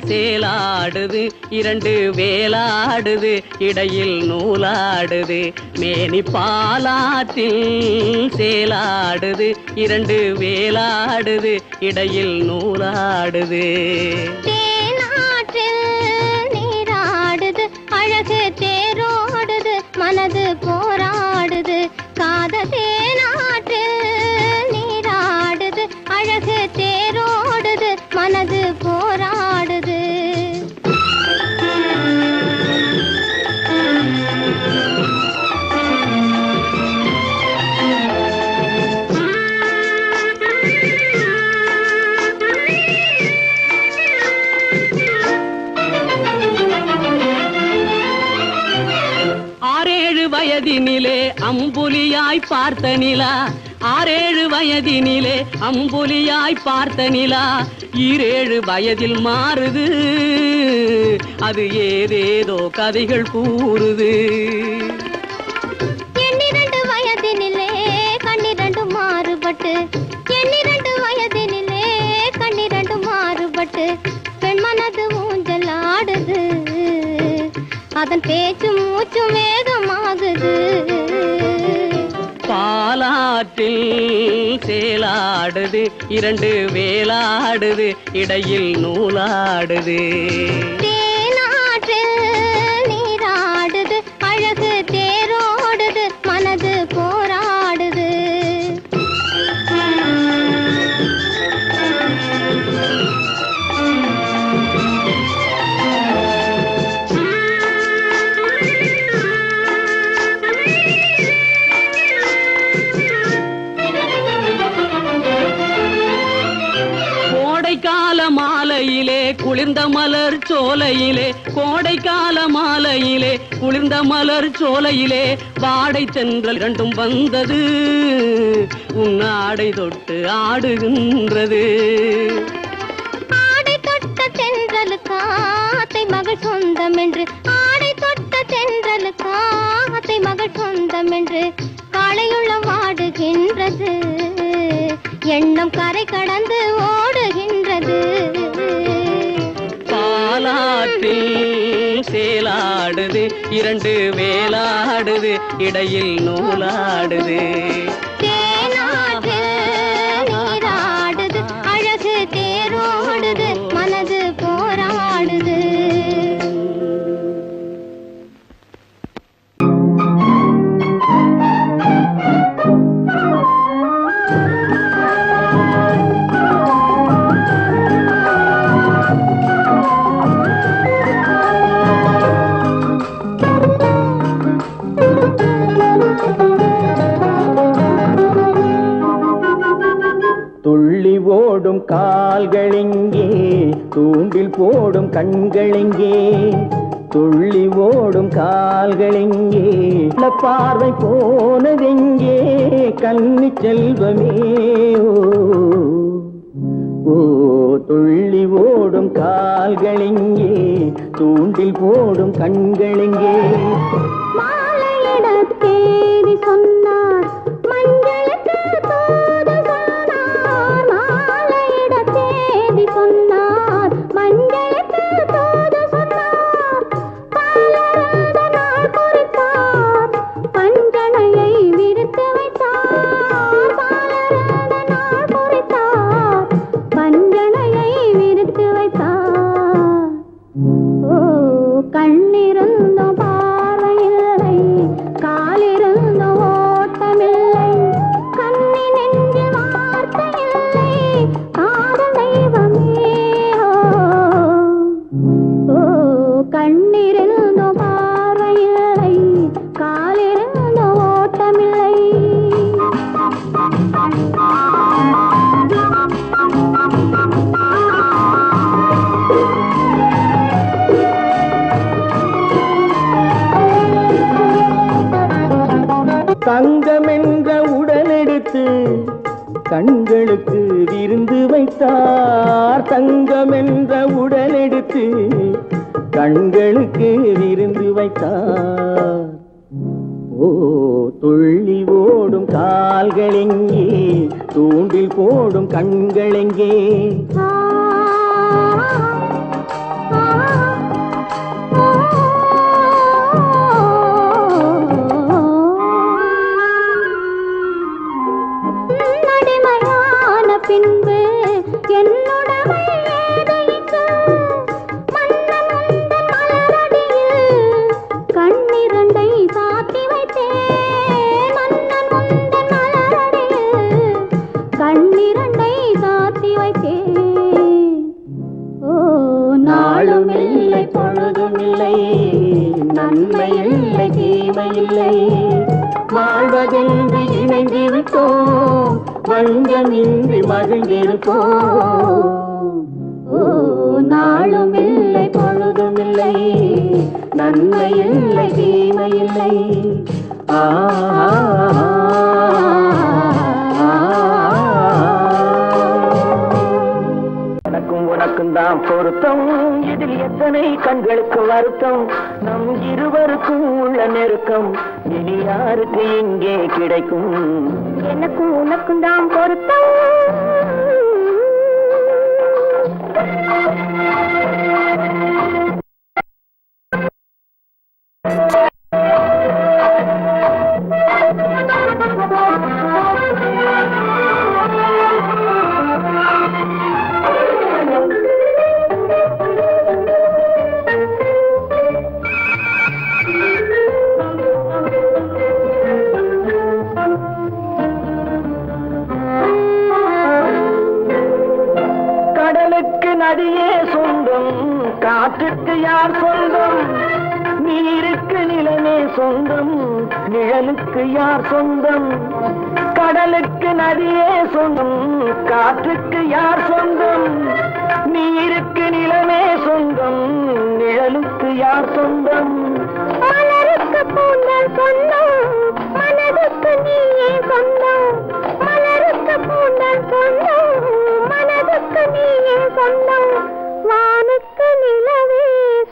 சேலாடுது இரண்டு வேலாடுது இடையில் நூலாடுது மேனி பாலாற்றில் சேலாடுது இரண்டு வேலாடுது இடையில் நூலாடுது தேனாற்றில் நீராடுது அழகு தேரோடுது மனது போராடுது காத தேனாற்றில் நீராடுது அழகு தேரோடுது மனது போராடுது வயதினிலே அம்புலியாய் பார்த்த நிலா ஆறேழு வயதினிலே அம்புலியாய் பார்த்த நிலா ஈரேழு வயதில் மாறுது அது ஏதேதோ கதைகள் கூறுது எண்ணிரண்டு வயதினிலே கண்ணிரண்டு மாறுபட்டு எண்ணிரண்டு வயதினிலே கண்ணிரண்டு மாறுபட்டு பெண் மனது ஊஞ்சல் ஆடுது அதன் பேச்சு மூச்சு வேகமாகுது பாலாற்றில் சேலாடுது இரண்டு வேலாடுது இடையில் நூலாடுது தேனாற்றில் நீராடுது அழகு தேரோடுது மனது போராடுது மாலையிலே குளிர்ந்த மலர் சோலையிலே கோடைக்கால மாலையிலே குளிர்ந்த மலர் சோலையிலே வாடை தென்றல் இரண்டும் வந்தது உன்னாடை தொட்டு ஆடுகின்றது ஆடை தொட்ட தென்றலுக்கு ஆத்தை மகள் சொந்தம் என்று ஆடை தொட்ட தென்றலுக்கு ஆத்தை மகள் சொந்தம் என்று காளையுள்ள வாடுகின்றது எண்ணம் கரை கடந்து ஓடுகின்றது பாலாற்றில் சேலாடுது இரண்டு வேலாடுது இடையில் நூலாடுது தேனாற்றில் நீராடுது அழகு தேரோடுது மனது போராடுது துள்ளி ஓடும் கால்களெங்கே தூண்டில் போடும் கண்களெங்கே துள்ளி ஓடும் கால்களெங்கே பார்வை போனதெங்கே கன்னி செல்வமே ஓ துள்ளி ஓடும் கால்களெங்கே தூண்டில் போடும் கண்களெங்கே மாலையிட தேதி சொன்னார் மஞ்சளுக்கு தூது சொன்னார் மாலையிட தேதி சொன்னார் மஞ்சளுக்கு தூது சொன்னார் பாலரந்த நாள் குறித்தார் பஞ்சனையை விரித்து வைத்தார் பாலரந்த நாள் குறித்தார் பஞ்சனையை விரித்து வைத்தார் ஓ கண்ணிருந்தும் பார்வையில்லை காலிருந்தும் ஓட்டமில்லை கண்ணி நெஞ்சில் வார்த்தையில்லை காதல் தெய்வமே ஓ கண்ணிருந்தும் பார்வையில்லை காலிருந்தும் ஓட்டமில்லை தங்கம் என்ற உடலெடுத்து கண்களுக்கு விருந்து வைத்தார் தங்கம் என்ற உடலெடுத்து கண்களுக்கு விருந்து வைத்தார் ஓ துள்ளி ஓடும் கால்களெங்கே தூண்டில் போடும் கண்களெங்கே வந்து இணைந்திருப்போம் வஞ்சமின்றி மகிழ்ந்திருப்போம் நாளும் இல்லை பொழுதும் இல்லை நன்மை இல்லை தீமை இல்லை எனக்கும் உனக்கும் தான் பொருத்தம் இதில் எத்தனை கண்களுக்கு வருத்தம் நம் இருவருக்கும் உள்ள நெருக்கம் இனி யாருக்கு இங்கே கிடைக்கும் எனக்கும் உனக்கும் தான் பொருத்தம் கடலுக்கு நதியே சொந்தம் காற்றுக்கு யார் சொந்தம் நீருக்கு நிலமே சொந்தம் நிழலுக்கு யார் சொந்தம் கடலுக்கு நதியே சொந்தம் காற்றுக்கு யார் சொந்தம் நீருக்கு நிலமே சொந்தம் நிழலுக்கு யார் சொந்தம் மலருக்கு பூந்தல் சொந்தம் மனதுக்கு நீயே சொந்தம் மலருக்கு பூந்தல் சொந்தம் மனதுக்கு நீயே சொந்தம் வானுக்கு நிலவே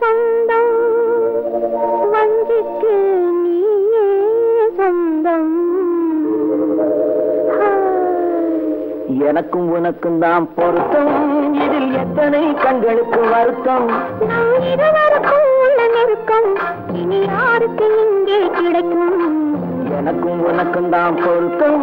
சொந்தம் வஞ்சிக்கு நீயே சொந்தம் எனக்கும் உனக்கும் தான் பொருத்தம் இதில் எத்தனை கண்களுக்கு வருத்தம் நம் இருவருக்கும் உள்ள நெருக்கம் இனி யாருக்கு இங்கே கிடைக்கும் எனக்கும் உனக்கும் தான் பொருத்தம்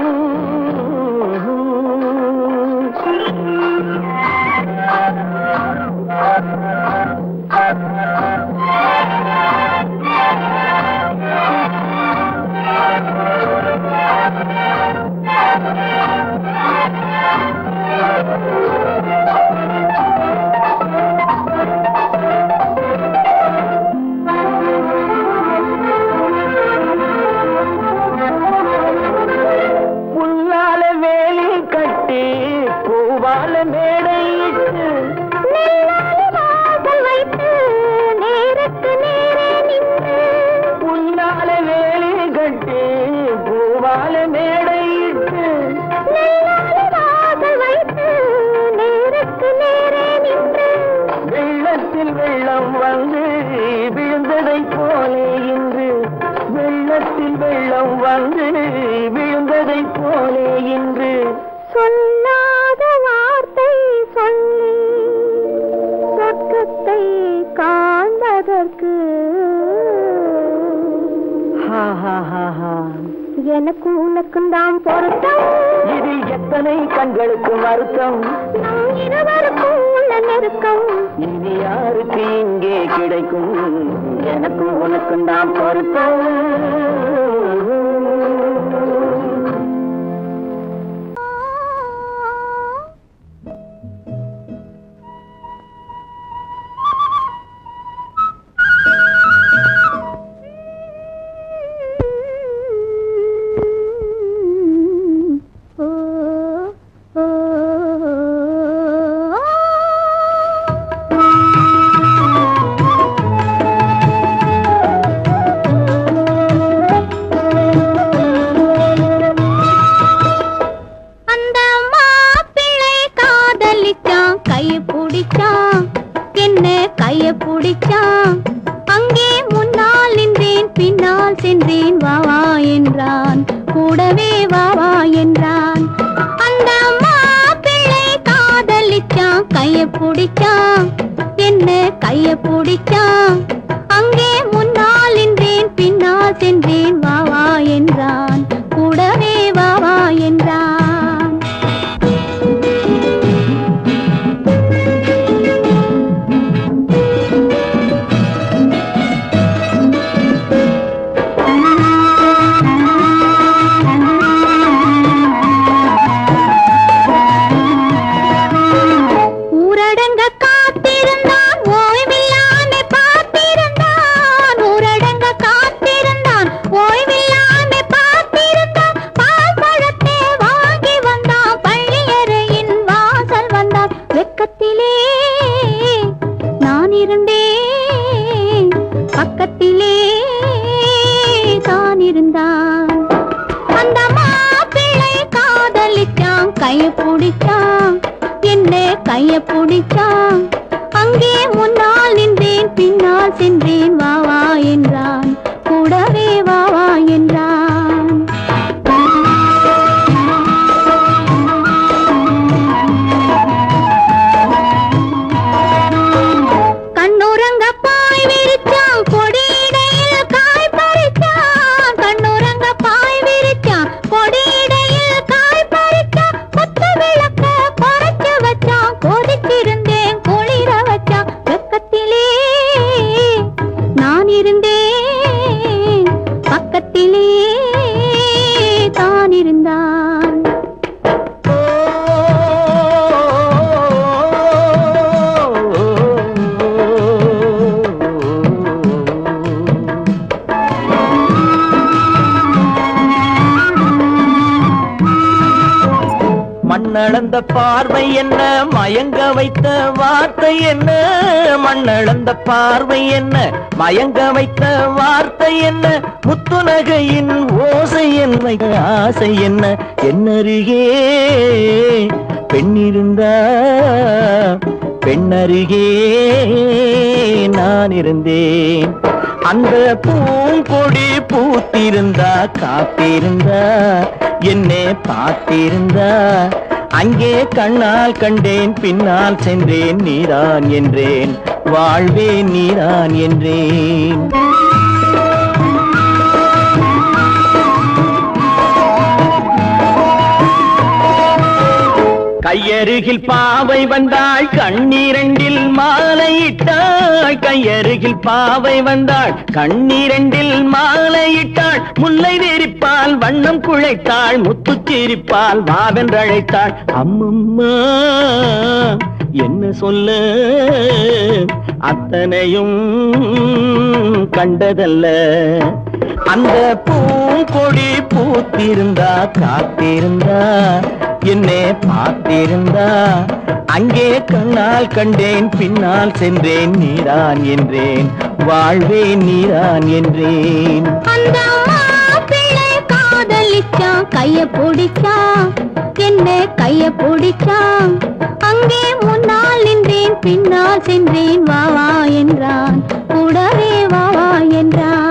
புல்லால வேலி கட்டி பூவால மேடையிட்டு வாசல் வைத்து நேருக்கு நேரே நின்று புல்லால வேலி கட்டி பூவால மேடையிட்டு வாசல் வைத்து நேருக்கு நேரே நின்று வெள்ளத்தில் வெள்ளம் வந்து விழுந்ததை போலே இன்று வெள்ளத்தில் வெள்ளம் வந்து விழுந்ததை போலே இன்று சொல்லாத வார்த்தை சொல்லி சொர்க்கத்தை காண்பதற்கு எனக்கு உனக்கும் தான் பொருத்தம் இதில் எத்தனை கண்களுக்கு வருத்தம் நம் இருவருக்கும் உள்ள நெருக்கம் இனி யாருக்கு இங்கே கிடைக்கும் எனக்கும் உனக்கும் தான் பொருத்தம் அந்த மாப்பிள்ளை காதலிச்சான் கைய பிடிச்சான் என்ன கைய பிடிச்சான் அங்கே முன்னால் நின்றேன் பின்னால் சென்றேன் வா வா என்றான் கூடவே வா வா என்றான் அந்த மாப்பிள்ளை காதலிச்சான் கைய பிடிச்சான் என்ன கைய பிடிச்சான் அங்கே முன்னால் நின்றேன் பின்னால் சென்றேன் வா வா என்றான் கூடவே வா வா என்றான் ஊரடங்க காத்திருந்தான் ஓய்வில்லாம பார்த்திருந்தான் கைய பிடிச்சான், என்ன கைய பிடிச்சான். அங்கே முன்னால் நின்றேன், பின்னால் சென்றேன். வா வா என்றான், கூடவே வா வா என்றான். கண்ணுறங்க பாய் விரிச்சான், கொடியிடையில் காய் பறிச்சான். கண்ணுறங்க பாய் விரிச்சான், கொடியிடையில் காய் பறிச்சான். குத்து விளக்க குறைச்சு வச்சான், கொதிச்சிருந்தேன் குளிர வச்சான். வெக்கத்திலே நான் இருந்தேன், பக்கத்திலே தான் இருந்தான். மண்ணளந்த பார்வை என்ன, மயங்க வைத்த வார்த்தை என்ன? மண்ணளந்த பார்வை என்ன, மயங்க வைத்த வார்த்தை என்ன? முத்துநகையின் ஓசை என்ன, ஆசை என்ன? என்னருகே பெண்ணிருந்தா, பெண்ணருகே நான் இருந்தேன். அந்த பூங்கொடி பூத்திருந்தா, காத்திருந்தா, என்னை பார்த்திருந்தா. அங்கே கண்ணால் கண்டேன், பின்னால் சென்றேன். நீதான் என்றேன், வாழ்வே நீதான் என்றேன். கையருகில் பாவை வந்தாள், கண்ணீரண்டில் மாலையிட்டாள். கையருகில் பாவை வந்தாள், கண்ணீரண்டில் மாலையிட்டாள். முல்லை வெறிப்பால் வண்ணம் குழைத்தாள், முத்துச்சிரிப்பால் வாவென்றழைத்தாள். அம்மம்மா என்ன சொல்ல, அத்தனையும் கண்டதல்ல. அந்த பூங்கொடி பூத்திருந்தா, காத்திருந்தா, என்னை பார்த்திருந்தா. அங்கே கண்ணால் கண்டேன், பின்னால் சென்றேன். நீதான் என்றேன், வாழ்வே நீதான் என்றேன். அந்த மாப்பிள்ளை காதலிச்சான், கைய பிடிச்சான், என்ன கைய பிடிச்சான். அங்கே முன்னால் நின்றேன், பின்னால் சென்றேன். வா வா என்றான், கூடவே வா வா என்றான்.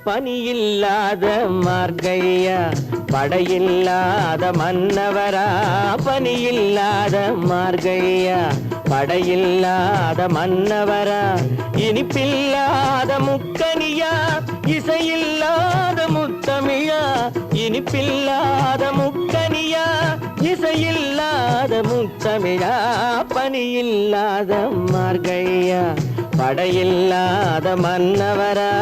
பனியில்லாத மார்கழியா, படையில்லாத மன்னவரா. பனியில்லாத மார்கழியா, படையில்லாத மன்னவரா. இனிப்பில்லாத முக்கனியா, இசையில்லாத முத்தமிழா. இனிப்பில்லாத முக்கனியா, இசையில்லாத முத்தமிழா. பனியில்லாத மார்கழியா, படையில்லாத மன்னவரா.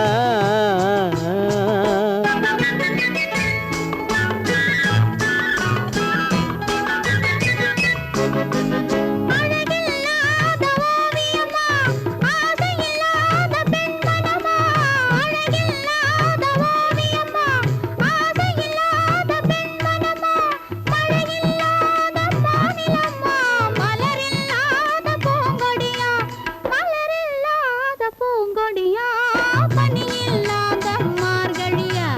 பனியில்லாத மார்கழியா,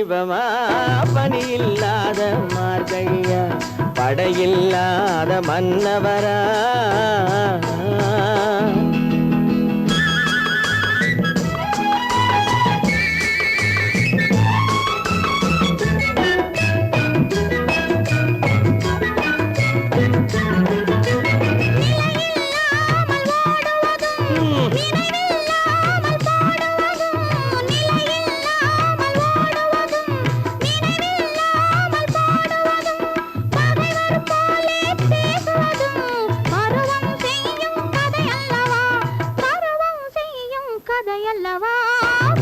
சமீபமா பனி இல்லாத மார்கழியா படையில்லாத மன்னவரா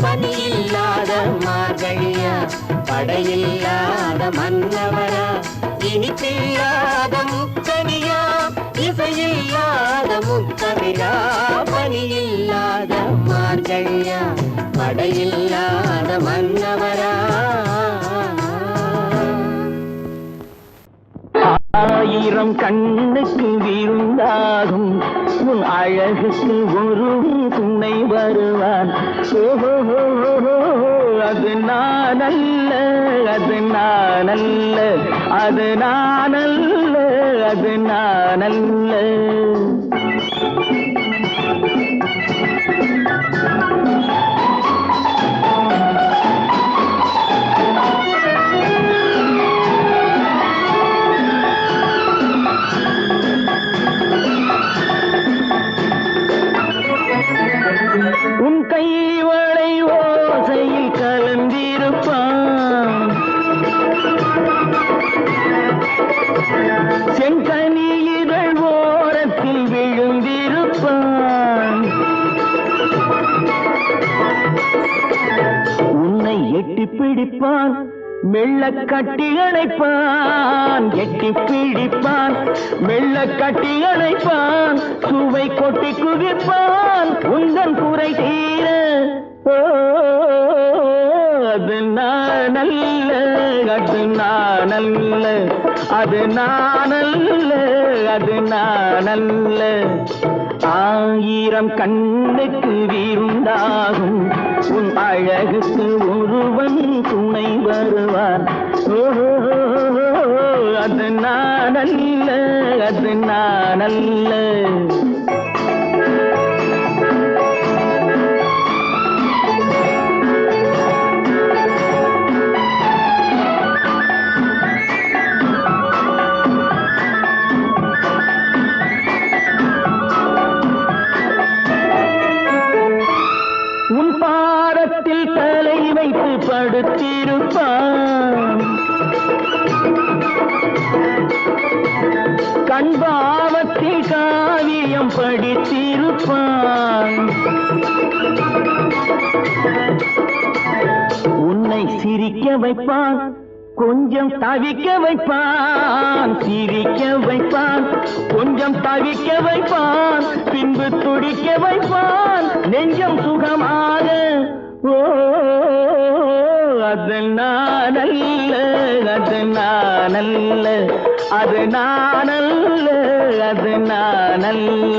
பனியில்லாத மார்கழியா படையில்லாத மன்னவரா இனிப்பில்லாத முக்கனியா இசையில்லாத முத்தமிழா பனியில்லாத மார்கழியா படையில்லாத மன்னவரா ஆயிரம் கண்ணுக்கு விருந்தாகும் உன் அழகுக்கு ஒரு துணை வருவான் அது நான் அல்ல அது நான் அல்ல அது நான் அல்ல அது நான் அல்ல உன் கைவளை ஓசையில் கலந்திருப்பான் செங்கனியிதழ் ஓரத்தில் விழுந்திருப்பான் உன்னை எட்டி பிடிப்பான் மெல்ல கட்டி அணைப்பான் எட்டி பிடிப்பான் மெல்ல கட்டி அணைப்பான் சுவை கொட்டி குவிப்பான் உந்தன் குறை தீர அது நான் அல்ல அது நான் அல்ல அது நான் அல்ல அது நான் அல்ல ஆயிரம் கண்ணுக்கு விருந்தாகும் உன் அழகுக்கு ஒருவன் துணை வருவான் அது நான் அல்ல அது நான் அல்ல உன் பாதத்தில் தலை வைத்து படுத்திருப்பான் கண்பாவத்தில் காவியம் படித்திருப்பான் உன்னை சிரிக்க வைப்பான் கொஞ்சம் தவிக்க வைப்பான் சிரிக்க வைப்பான் கொஞ்சம் தவிக்க வைப்பான் பின்பு துடிக்க வைப்பான் நெஞ்சம் சுகமாக அது நான் அல்ல அது நான் அல்ல அது நான் அல்ல அது நான் அல்ல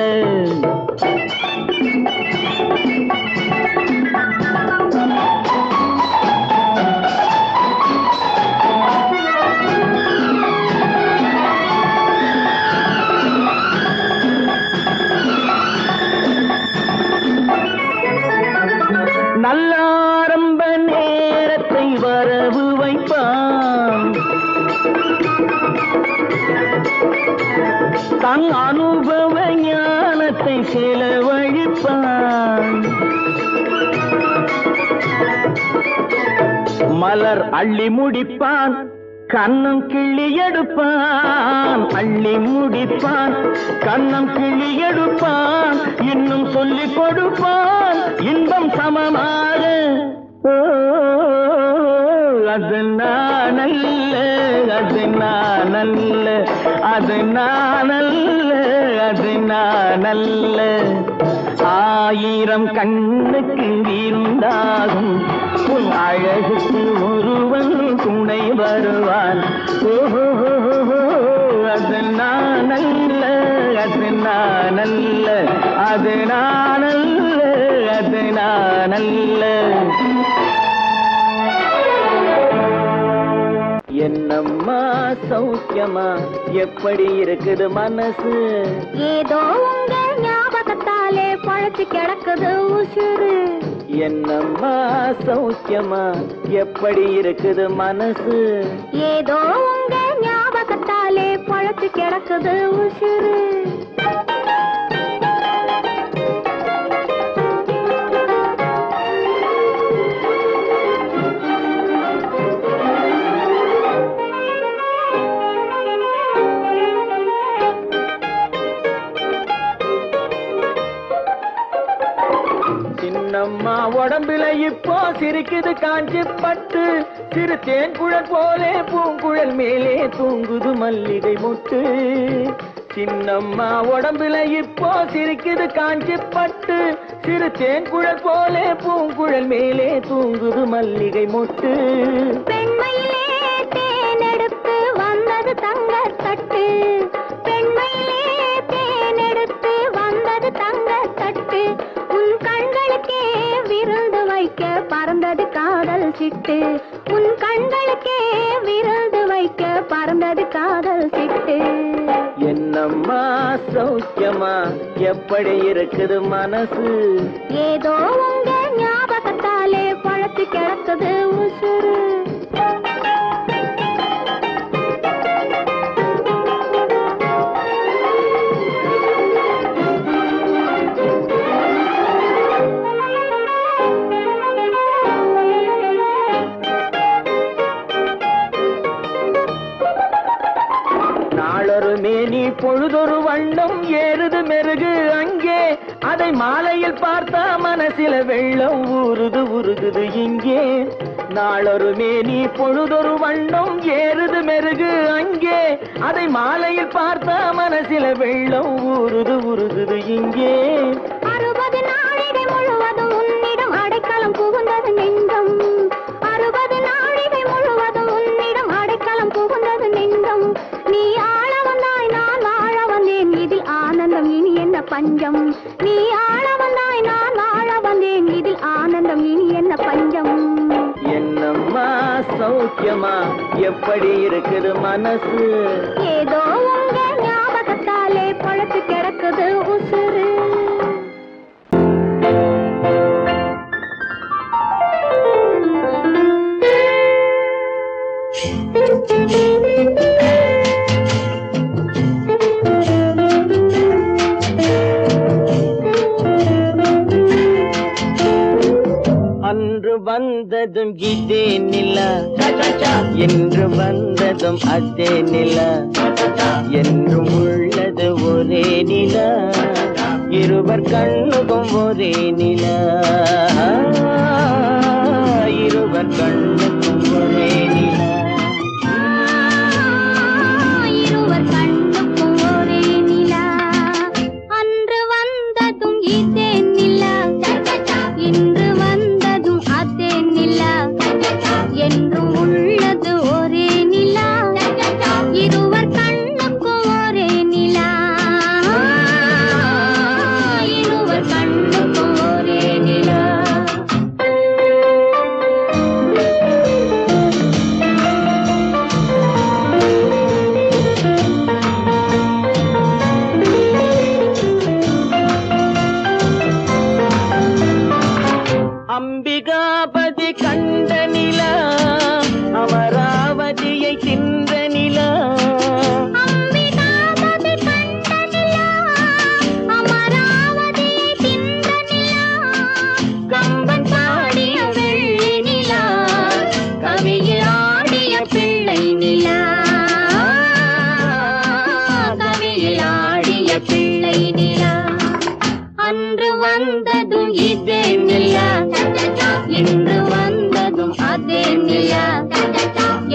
நல்லாரம்ப நேரத்தை வரவு வைப்பான் தன் அனுபவ ஞானத்தை செலவழிப்பான் மலர் அள்ளி முடிப்பான் கண்ணம் கிள்ளி எடுப்பான் அள்ளி முடிப்பான் கண்ணம் கிள்ளி எடுப்பான் இன்னும் சொல்லிக் கொடுப்பான் இன்பம் சமமாக அது நான் அல்ல அது நான் அல்ல அது நான் அல்ல அது நான் அல்ல ஆயிரம் கண்ணுக்கு விருந்தாகும் உன் அழகுக்கு ஒருவன் துணை வருவான் அது நான் அல்ல அது நான் அல்ல அது நான் அல்ல அது நான் அல்ல என்னம்மா சௌக்கியமா எப்படி இருக்குது மனசு? ஏதோ உங்க ஞாபகத்தாலே பழச்சு கிடக்குது உசுறு. என்னம்மா சௌக்கியமா எப்படி இருக்குது மனசு? ஏதோ உங்க ஞாபகத்தாலே பழச்சு கிடக்குது உசுறு. சின்னம்மா உடம்புல இப்போ சிரிக்குது காஞ்சி பட்டு, சிறு தேன்குழல் போலே பூங்குழல் மேலே தூங்குது மல்லிகை முட்டு. சின்னம்மா உடம்புல இப்போ சிரிக்குது காஞ்சி பட்டு, சிறு தேன்குழல் போலே பூங்குழல் மேலே தூங்குது மல்லிகை முட்டு. பெண்மையிலே தேனெடுத்து வந்தது தங்கத்தட்டு, பெண்மையிலே தேனெடுத்து வந்தது தங்கத்தட்டு. உன் கண்களுக்கே விருந்து வைக்க பறந்தது காதல் சிட்டு, உன் கண்களுக்கே விருந்து வைக்க பறந்தது காதல் சிட்டு. என்னம்மா சௌக்கியமா எப்படி இருக்குது மனசு? ஏதோ உங்க ஞாபகத்தாலே பழச்சு கிடக்குது உசுறு. நாளொரு மேனி பொழுதொரு வண்ணம் ஏறுது மெருகு அங்கே, அதை மாலையில் பார்த்தா மனசில வெள்ளம் ஊறுது உருகுது இங்கே. நாளொரு மேனி பொழுதொரு வண்ணம் ஏறுது மெருகு அங்கே, அதை மாலையில் பார்த்தா மனசில வெள்ளம் ஊறுது உருகுது இங்கே. 60 நாழிகை முழுவதும் உன்னிடம் அடைக்கலம் புகுந்தது நெஞ்சம், 60 நாழிகை முழுவதும் உன்னிடம் அடைக்கலம் புகுந்தது நெஞ்சம். நீ ஆள வந்தாய் நான் வாழ வந்தேன், இதில் ஆனந்தம் இனி என்ன பஞ்சம். நீ ஆள வந்தாய் நான் வாழ வந்தேன், இதில் ஆனந்தம் இனி என்ன பஞ்சம். என்னம்மா சௌக்கியமா எப்படி இருக்குது மனசு? ஏதோ உங்க ஞாபகத்தாலே பழச்சு கிடக்குது உசுறு. அன்று வந்ததும் இதே நிலா, என்று வந்ததும் அதே நிலா, என்றும் உள்ளது ஒரே நிலா, இருவர் கண்ணுக்கும் ஒரே நிலா, இருவர் கண்ணுக்கும் ஒரே நிலா. இருவர் கண்ணுக்கும் ஒரே நிலா. அன்று வந்ததும் இதே நிலா, இன்று வந்ததும் அதே நிலா, என்றும் உள்ளது ஒரே நிலா, இருவர் கண்ணுக்கும் ஒரே நிலா, இருவர் கண்ணுக்கும் ஒரே நிலா. அம்பிகாபதி கண்ட நிலா, அமராவதியை தின்ற நிலா, அம்பிகாபதி கண்ட நிலா, அமராவதியை தின்ற நிலா, கம்பன் பாடிய வெள்ளி நிலா, கவியில் ஆடிய பிள்ளை நிலா, கவியில் ஆடிய பிள்ளை நிலா. அன்று வந்ததும் இதே நிலா, இன்று வந்ததும் அதே நிலா,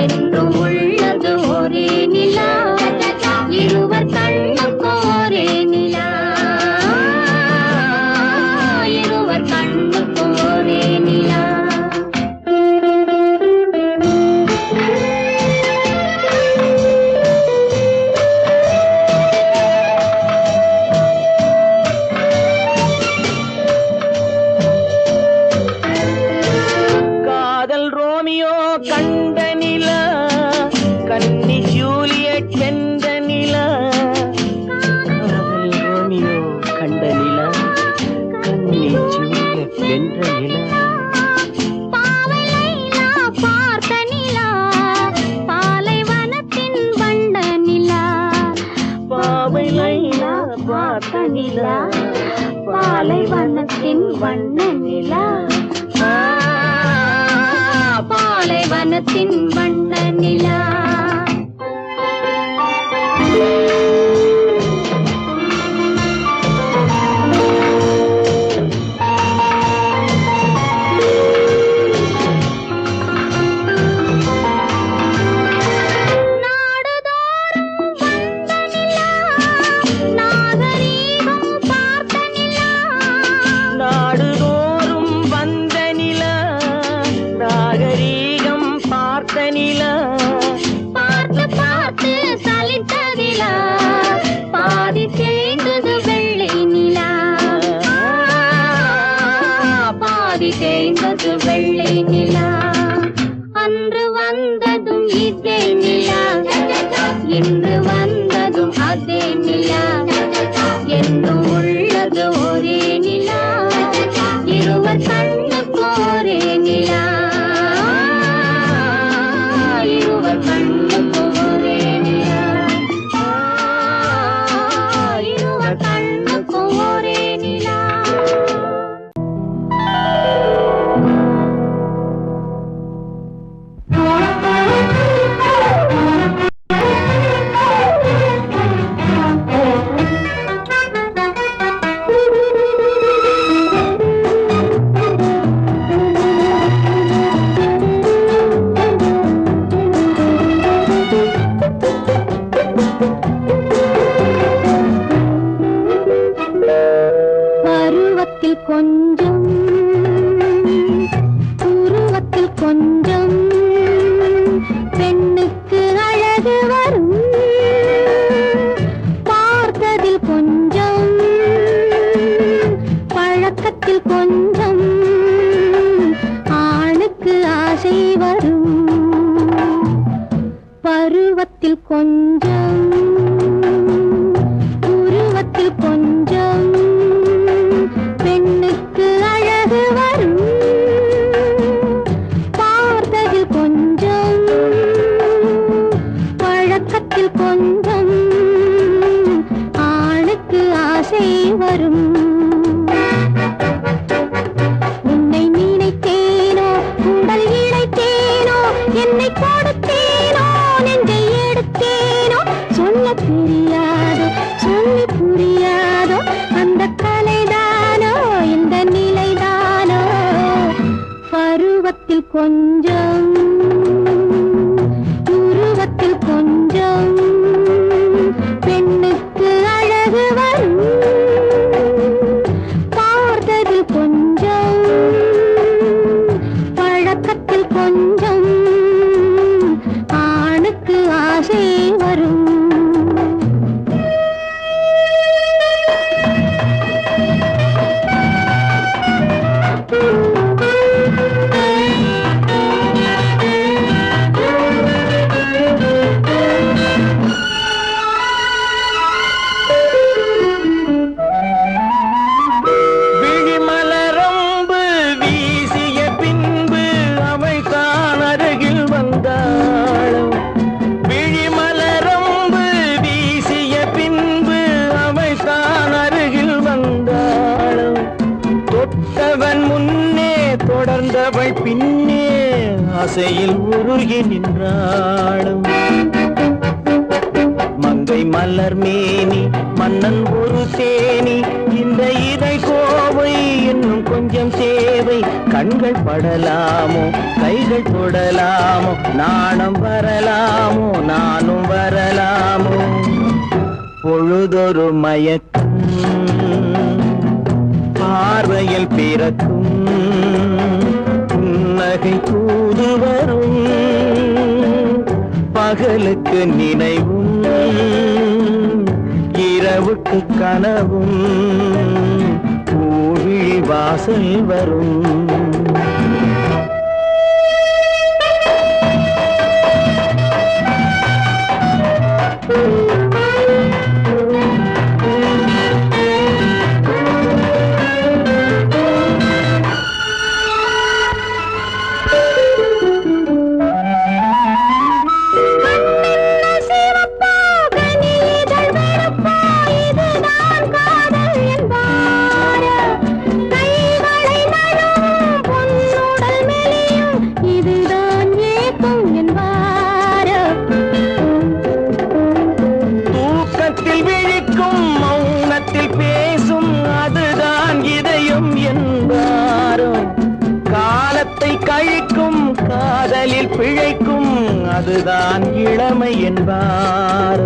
என்றும் உள்ளது ஒரே நிலா, இருவர் கண்ணுக்கும் ஒரே நிலா, இருவர் கண்ணுக்கும் ஒரே நிலா. நிலா பாவை லைலா பார்த்த நிலா பாலைவனத்தின் வண்ண நிலா பாவை லைலா பார்த்த நிலா பாலைவனத்தின் வண்ண நிலா பாலைவனத்தின் வண்ண நிலா நாடுதோறும் வந்த நிலா நாகரீகம் பார்த்த நிலா பார்த்து பார்த்து சலித்ததிலா பாதி தேய்ந்தது வெள்ளை நிலா பாதி தேய்ந்தது வெள்ளை நிலா அன்று வந்ததும் இதே நிலா இன்று வந்ததும் அதே நிலா என்றும் உள்ளது ஒரே நிலா இருவர் கண்ணுக்கு ஒரே நிலா இருவர் கண்ணுக்கு ஒரே நிலா இருவர் கண்ணுக்கு ஒரே நிலா பருவத்தில் கொஞ்சம் உருவத்தில் கொஞ்சம் பெண்ணுக்கு அழகு வரும் பார்த்ததில் கொஞ்சம் பழக்கத்தில் கொஞ்சம் ஆணுக்கு ஆசை வரும் பருவத்தில் கொஞ்சம் உருவத்தில் கொஞ்சம் பெண்ணுக்கு அழகு வரும் பார்த்ததில் கொஞ்சம் பழக்கத்தில் கொஞ்சம் ஆணுக்கு ஆசை வரும் உன்னை நினைத்தேனோ உடல் இழைத்தேனோ என்னை கொடுத்தேனோ நெஞ்சை எடுத்தேனோ சொல்ல தெரியாதோ சொல்லி புரியாதோ அந்த கலைதானோ இந்த நிலைதானோ பருவத்தில் கொஞ்சம் உருவத்தில் கொஞ்சம் பெண்ணுக்கு அழகு வரும் பார்த்ததில் கொஞ்சம் பழக்கத்தில் கொஞ்சம் ஆணுக்கு ஆசை வரும் விழிமலரம்பு வீசிய பின்பு அவை தான் அருகில் வந்தாளும் விழிமலரம்பு வீசிய பின்பு அவை தான் அருகில் வந்தாளும் தொட்டவன் முன்னே தொடர்ந்தவள் பின்னே ஆசையில் உருகி நின்றாளும் மங்கை மலர் மேனி மன்னன் ஒரு தேனி இந்த இதை கோவை இன்னும் கொஞ்சம் தேவை கண்கள் படலாமோ கைகள் தொடலாமோ நாணம் வரலாமோ நானும் வரலாமோ பொழுதொரு மயக்கம் பார்வையில் பிறக்கும் புன்னகை தூது வரும் பகலுக்கு நினைவும் இரவுக்கு கனவும் பூவிழி வாசல் வரும் நிழலில் பிழைக்கும் அதுதான் இளமை என்பார்.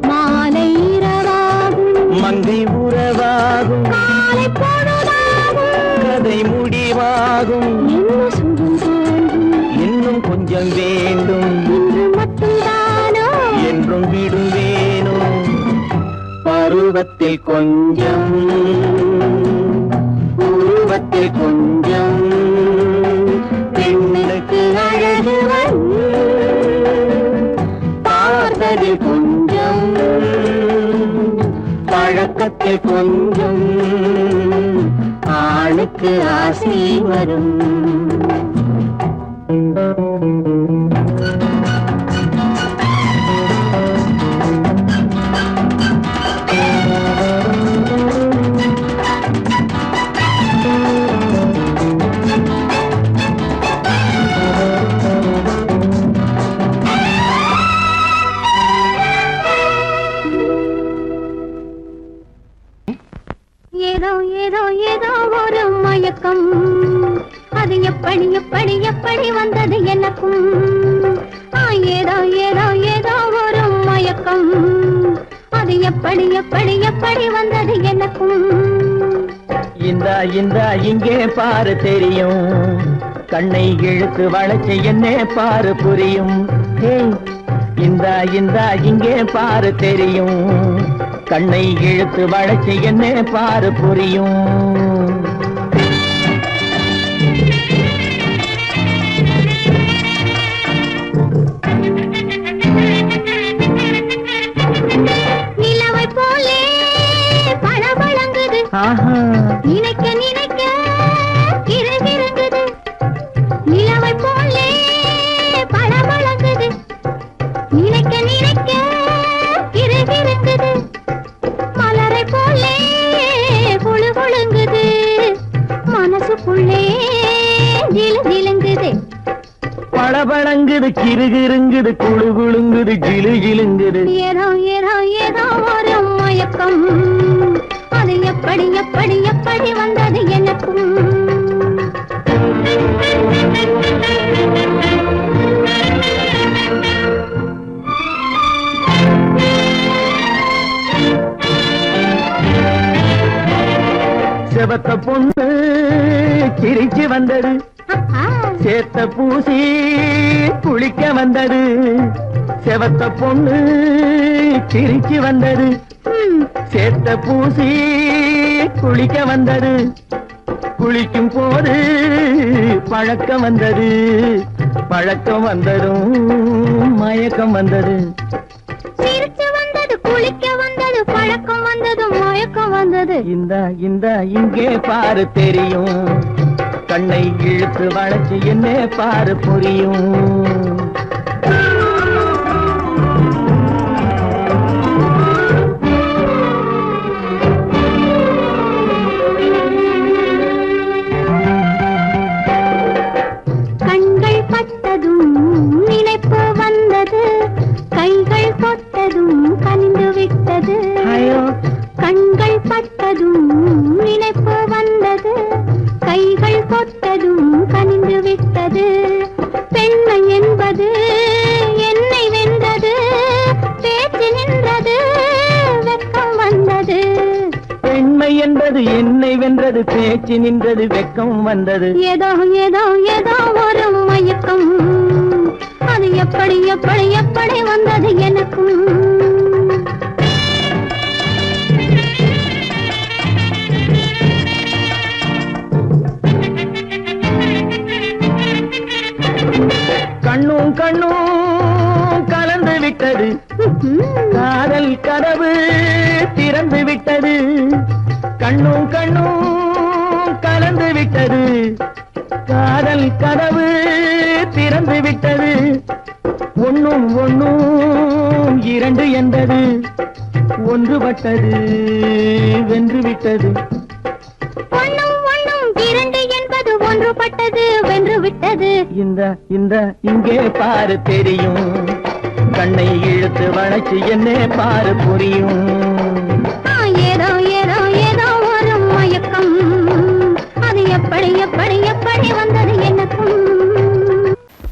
மாலை இரவாகும் மங்கை உறவாகும் காலை பொழுதாகும் கதை முடிவாகும் என்ன சுகம் தோன்றும் இன்னும் கொஞ்சம் வேண்டும் இன்று மட்டும்தானோ என்றும் விடுவேனும் பருவத்தில் கொஞ்சம் உருவத்தில் கொஞ்சம் பெண்ணுக்கு அழகு வரும் பார்த்ததில் கொஞ்சம் பழக்கத்தில் கொஞ்சம் ஆணுக்கு ஆசை வரும். ஏதோ ஏதோ ஏதோ ஒரு மயக்கம் அது எப்படி எப்படி எப்படி வந்தது எனக்கும். ஏதோ ஏதோ ஏதோ ஒரு மயக்கம் அது எப்படி எப்படி எப்படி வந்தது எனக்கும். இந்தா இங்கே பாரு தெரியும் கண்ணை இழுத்து வளைச்சு என்ன பாரு புரியும். இந்தா இங்கே பாரு தெரியும் கண்ணை இழுத்து வளைச்சு என்ன பாரு புரியும். நிலவை போலே பளபளங்குது நினைக்க நினைக்க கிறுகிறுங்குது. நிலவை போலே பளபளங்குது நினைக்க நினைக்க கிறுகிறுங்குது. மலரை போலே குழு குழுங்குது மனசுக்குள்ளே ஜிலு ஜிலுங்குது. பளபளங்குது கிறுகிறுங்குது குழு குழுங்குது ஜிலு ஜிலுங்குது. ஏதோ ஏதோ ஏதோ ஒரு மயக்கம் அது எப்படி எப்படி எப்படி வந்தது எனக்கும். செவத்த பொண்ணு சிரிச்சு வந்தது சேத்த பூசி குளிக்க வந்தது. செவத்த பொண்ணு சிரிச்சு வந்தது சேத்த பூசி குளிக்க வந்தது. குளிக்கும் போது பழக்கம் வந்தது பழக்கம் வந்ததும் மயக்கம் வந்தது. சிரிச்சு வந்தது குளிக்க வந்தது பழக்கம் வந்தது மயக்கம் வந்தது. இந்தா இங்கே பாரு தெரியும் கண்ணை இழுத்து வளைச்சு என்ன பாரு புரியும். கண்கள் பட்டதும் நினைப்பு வந்தது கைகள் தொட்டதும் கனிந்து விட்டது. கண்கள் பட்டதும் நினைப்பு வந்தது கைகள் தொட்டதும் கனிந்து விட்டது. பெண்மை என்பது என்னை வென்றது பேச்சு நின்றது வெட்கம் வந்தது. பெண்மை என்பது என்னை வென்றது பேச்சு நின்றது வெட்கம் வந்தது. ஏதோ ஏதோ ஏதோ ஒரு மயக்கம் அது எப்படி எப்படி எப்படி வந்தது எனக்கும். கண்ணும் கண்ணும் கலந்து விட்டது காதல் கதவு திறந்து விட்டது. கண்ணும் கண்ணும் கலந்து விட்டது காதல் கதவு திறந்து விட்டது. ஒண்ணும் ஒண்ணும் இரண்டு என்பது ஒன்றுபட்டது வென்று விட்டது. ஒண்ணும் ஒண்ணும் இரண்டு என்பது ஒன்றுபட்டது வென்று விட்டது. இந்த இங்கே பாரு தெரியும் கண்ணை இழுத்து வளைச்சு என்ன பாரு புரியும். ஏதோ ஏதோ ஏதோ ஒரு மயக்கம் அது எப்படி எப்படி எப்படி வந்தது எனக்கும்.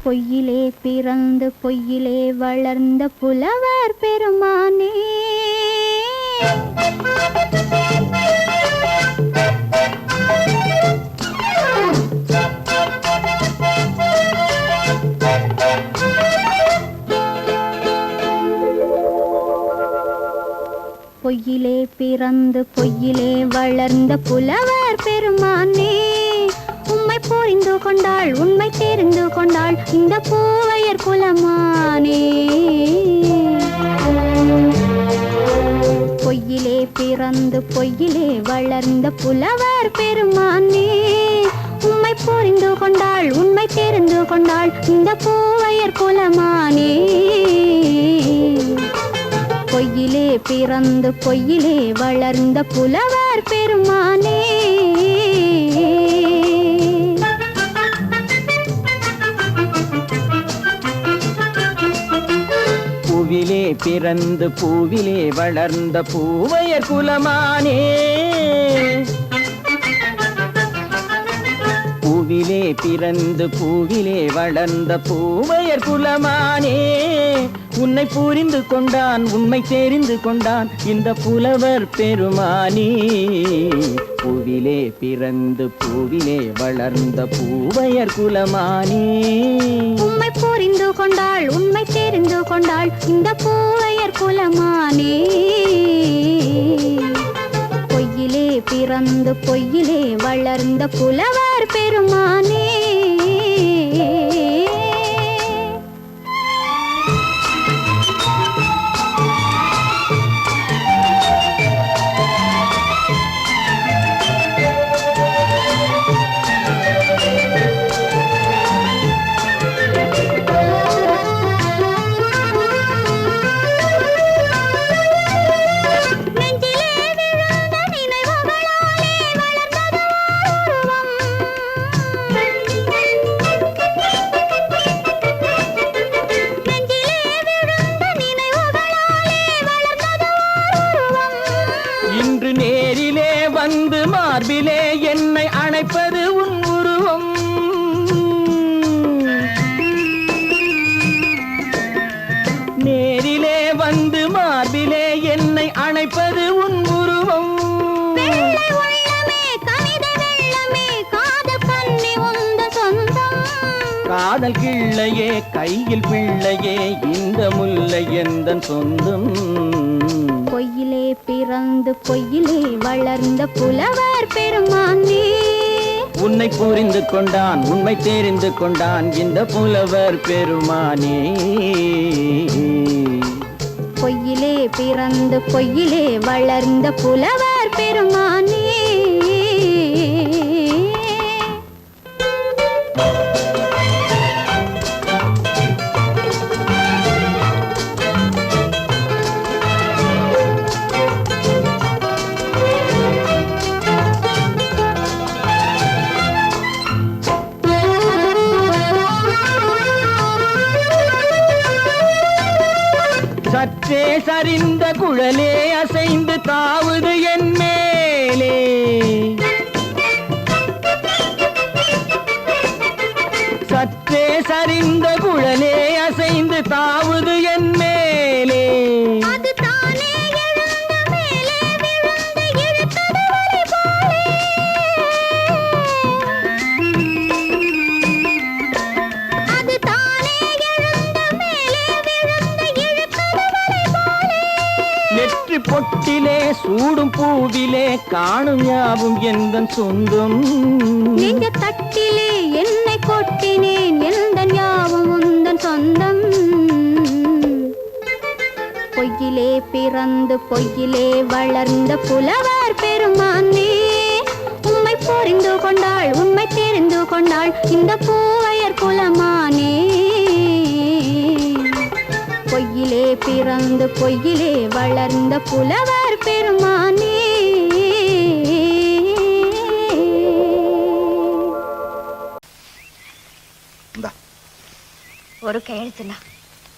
பொய்யிலே பிறந்து பொய்யிலே வளர்ந்த புலவர் பெருமானே பொய்யிலே பிறந்து பொய்யிலே வளர்ந்த புலவர் பெருமானே உம்மை புரிந்து கொண்டாள் உண்மை தெரிந்து கொண்டாள் இந்த பூவையர் குலமானே பொய்யிலே பிறந்து பொய்யிலே வளர்ந்த புலவர் பெருமானே உம்மை புரிந்து கொண்டாள் உண்மை தெரிந்து கொண்டாள் இந்த பூவையர் குலமானே பொய்யிலே பிறந்து பொய்யிலே வளர்ந்த புலவர் பெருமானே பூவிலே பிறந்து பூவிலே வளர்ந்த பூவையர் குலமானே பூவிலே பிறந்து பூவிலே வளர்ந்த பூவையர் குலமானே உன்னை புரிந்து கொண்டான் உண்மை தெரிந்து கொண்டான் இந்த புலவர் பெருமானே பூவிலே பிறந்து பூவிலே வளர்ந்த பூவையர் குலமானே உம்மை புரிந்து கொண்டாள் உண்மை தெரிந்து கொண்டாள் இந்த பூவையர் குலமானே பொய்யிலே பிறந்து பொய்யிலே வளர்ந்த புலவர் பெருமானே மார்பிலே என்னை அணைப்பது உன் உருவம் நேரிலே வந்து மார்பிலே என்னை அணைப்பது உன் உருவம் காதல் கிள்ளையே கையில் பிள்ளையே இந்த முல்லை எந்தன் சொந்தம் பொய்யிலே பிறந்து பொய்யிலே வளர்ந்த புலவர் பெருமானே உன்னை புரிந்து கொண்டான் உண்மை தெரிந்து கொண்டான் இந்த புலவர் பெருமானே பொய்யிலே பிறந்து பொய்யிலே வளர்ந்த புலவர் பெருமானே சற்றே சரிந்த குழலே அசைந்து தாவுது என் மேலே சற்றே சரிந்த குழலே அசைந்து தாவுது என் மேலே நெற்றி பொட்டிலே சூடும் பூவிலே காணும் யாவும் எந்தன் சொந்தம் நெஞ்ச தட்டிலே என்னை கொட்டினேன் எந்தன் யாவும் உந்தன் சொந்தம் பொய்யிலே பிறந்து பொய்யிலே வளர்ந்த புலவர் பெருமானே உம்மை புரிந்து கொண்டாள் உண்மை தெரிந்து கொண்டாள் இந்த பூவையர் குலமானே பொய்யிலே பிறந்து பொய்யிலே வளர்ந்த புலவர் பெருமானே ஒரு கையெழுத்துனா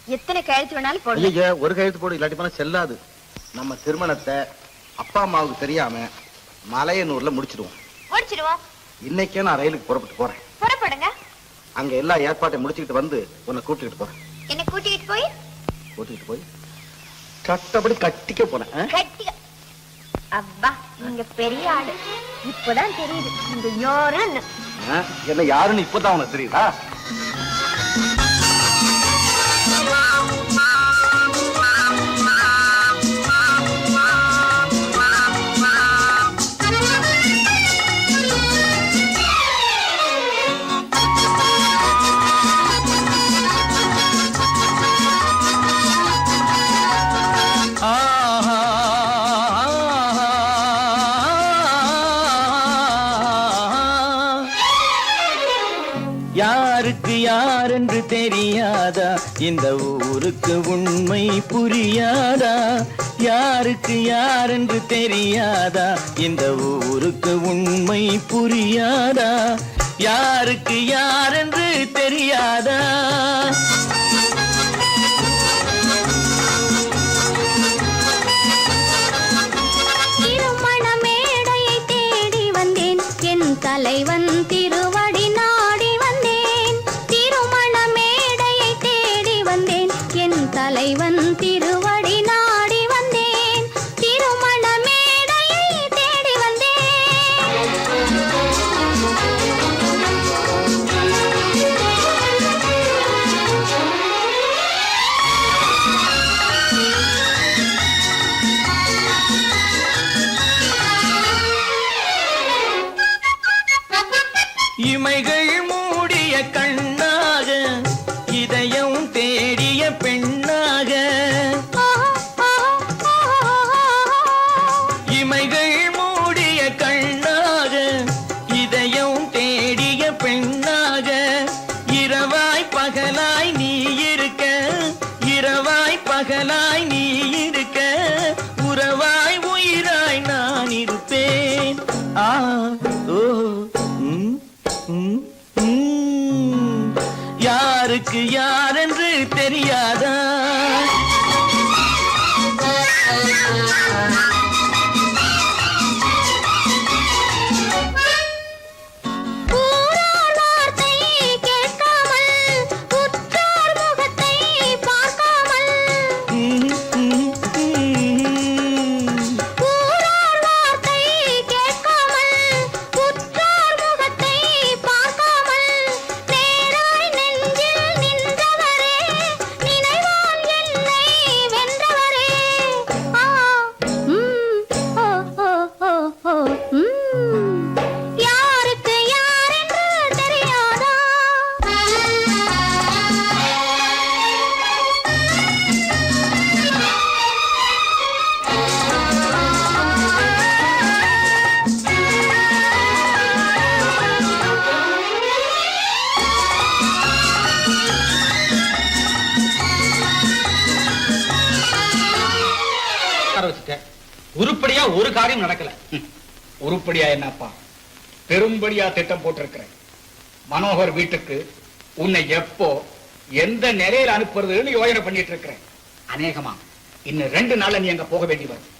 எத்தனை கையெழுத்து வேணாலும் போடு. ஐயா ஒரு கையெழுத்து போடு, இல்லாட்டி போனா செல்லாது. நம்ம திருமணத்தை அப்பா அம்மாவுக்கு தெரியாம மலையனூர்ல முடிச்சிடுவோம். முடிச்சிடுவோம். இன்னைக்கே நான் ரயிலுக்கு புறப்பட்டு போறேன். புறப்படுங்க. அங்க எல்லா ஏற்பாட்டையும் முடிச்சுக்கிட்டு வந்து உன்னை கூட்டிட்டு போறேன். என்ன கூட்டிட்டு போய் கூட்டிட்டு போய் கட்டப்படி கட்டிக்க போறேன். கட்டி. அப்பா நீங்க பெரிய ஆளு. இப்பதான் தெரியுது நீங்க யாருன்னு. என்ன யாருன்னு இப்பதான் உனக்கு தெரியுதா? யாருக்கு யாரென்று தெரியாதா, இந்த ஊருக்கு உண்மை புரியாதா? யாருக்கு யாரென்று தெரியாதா, இந்த ஊருக்கு உண்மை புரியாதா? யாருக்கு யாரென்று தெரியாதா? திருமண மேடையை தேடி வந்தேன், என் தலைவன் திருவடி நாடி வந்தேன். திருமண மேடையை தேடி வந்தேன், என் தலைவன் திருவடி நாடி வந்தேன். திருமண மேடையை தேடி இமைகள் மூடிய கண்ணாக, இதயம் தேடிய பெண்ணாக. இமைகள் மூடிய கண்ணாக, இதயம் தேடிய பெண்ணாக. இரவாய் பகலாய் நீ இருக்க, இரவாய் பகலாய் நீ இருக்க, உறவாய் உயிராய் நான் இருப்பேன். ஆ ஓ யாருக்கு யாரென்று தெரியாதா? ஊரார் வார்த்தை கேட்காமல், உற்றார் முகத்தை பார்க்காமல். ஊரார் வார்த்தை கேட்காமல், உற்றார் முகத்தை பார்க்காமல். நேராய் நெஞ்சில் நின்றவரே, நினைவால் என்னை வென்றவரே. யாருக்கு யாரென்று தெரியாதா? உருப்படியா ஒரு காரியம் நடக்கல. உருப்படியா என்னப்பா, பெரும்படியா திட்டம் போட்டிருக்கிறேன். மனோகர் வீட்டுக்கு உன்னை எப்போ எந்த நிலையில அனுப்புறதுன்னு யோசனை பண்ணிட்டு இருக்கிறேன். அநேகமா இன்னும் 2 நாள்ல நீ அங்க போக வேண்டி வரும்.